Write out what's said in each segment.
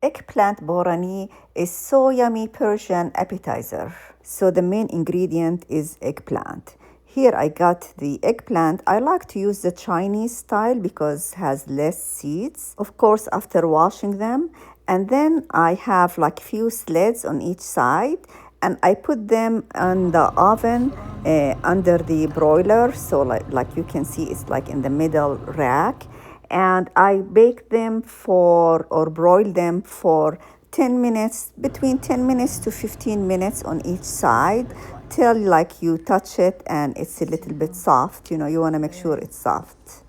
Eggplant Borani is so yummy Persian appetizer. So the main ingredient is eggplant. Here I got the eggplant. I like to use the Chinese style because it has less seeds. Of course, after washing them. And then I have like few slits on each side. And I put them on the oven under the broiler. So like you can see, it's like in the middle rack. And I bake them or broil them for 10 minutes, between 10 minutes to 15 minutes on each side, till like you touch it and it's a little bit soft. You want to make sure it's soft.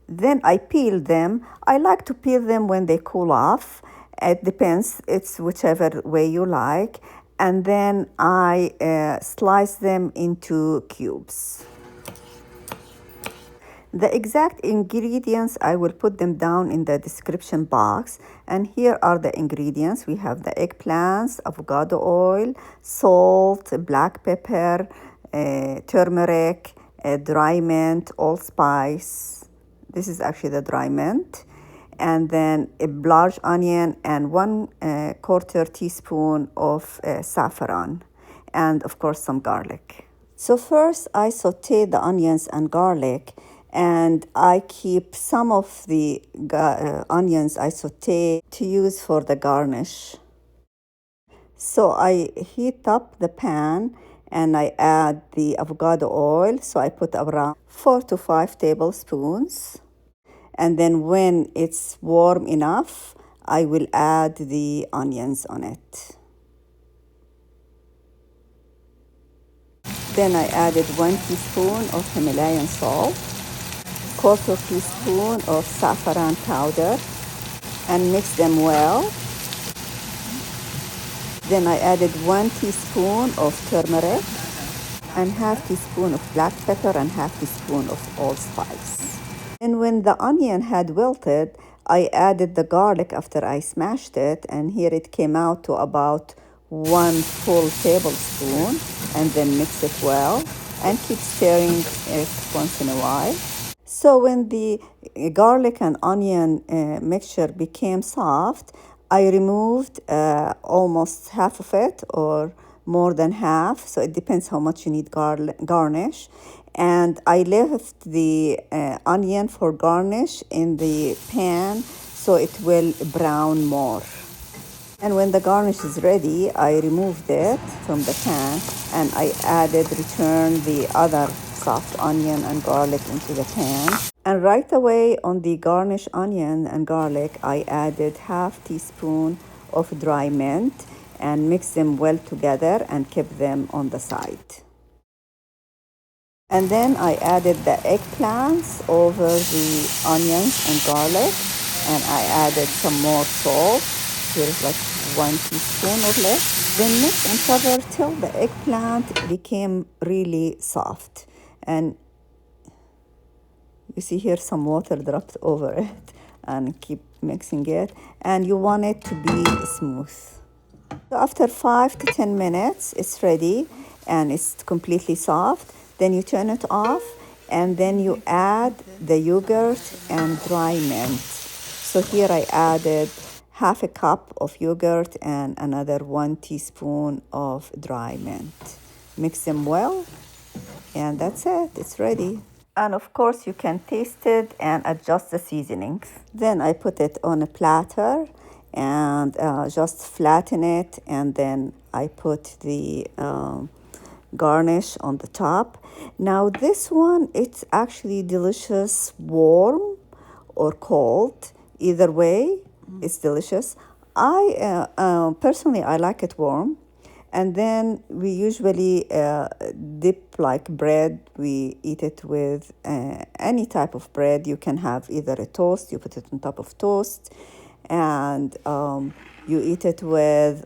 Then I peel them. I like to peel them when they cool off. It depends, it's whichever way you like. And then I slice them into cubes. The exact ingredients, I will put them down in the description box. And here are the ingredients. We have the eggplants, avocado oil, salt, black pepper, turmeric, dry mint, allspice. This is actually the dry mint. And then a large onion and 1/4 teaspoon of saffron. And of course, some garlic. So first, I saute the onions and garlic. And I keep some of the onions I saute to use for the garnish. So I heat up the pan and I add the avocado oil. So I put around 4 to 5 tablespoons. And then when it's warm enough, I will add the onions on it. Then I added 1 teaspoon of Himalayan salt, 1/4 teaspoon of saffron powder, and mix them well. Then I added 1 teaspoon of turmeric and 1/2 teaspoon of black pepper and 1/2 teaspoon of allspice. And when the onion had wilted, I added the garlic after I smashed it, and here it came out to about 1 full tablespoon, and then mix it well and keep stirring it once in a while. So when the garlic and onion mixture became soft, I removed almost half of it or more than half. So it depends how much you need garnish. And I left the onion for garnish in the pan so it will brown more. And when the garnish is ready, I removed it from the pan and I returned the other soft onion and garlic into the pan. And right away on the garnish onion and garlic, I added 1/2 teaspoon of dry mint and mixed them well together and kept them on the side. And then I added the eggplants over the onions and garlic, and I added some more salt. Here's like 1 teaspoon or less. Then mix and cover till the eggplant became really soft. And you see here some water dropped over it, and keep mixing it. And you want it to be smooth. So after 5 to 10 minutes, it's ready and it's completely soft. Then you turn it off, and then you add the yogurt and dry mint. So here I added 1/2 cup of yogurt and another 1 teaspoon of dry mint. Mix them well, and that's it. It's ready. And of course, you can taste it and adjust the seasonings. Then I put it on a platter and just flatten it, and then I put the garnish on the top. Now this one, it's actually delicious warm or cold. Either way, it's delicious. I personally, I like it warm. And then we usually dip like bread. We eat it with any type of bread. You can have either a toast, you put it on top of toast, and you eat it with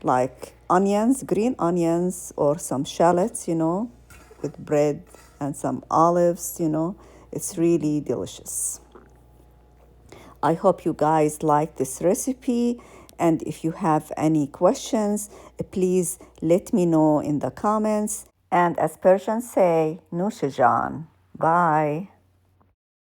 like onions, green onions, or some shallots, with bread and some olives, It's really delicious. I hope you guys like this recipe. And if you have any questions, please let me know in the comments. And as Persians say, Nush Jan. Bye.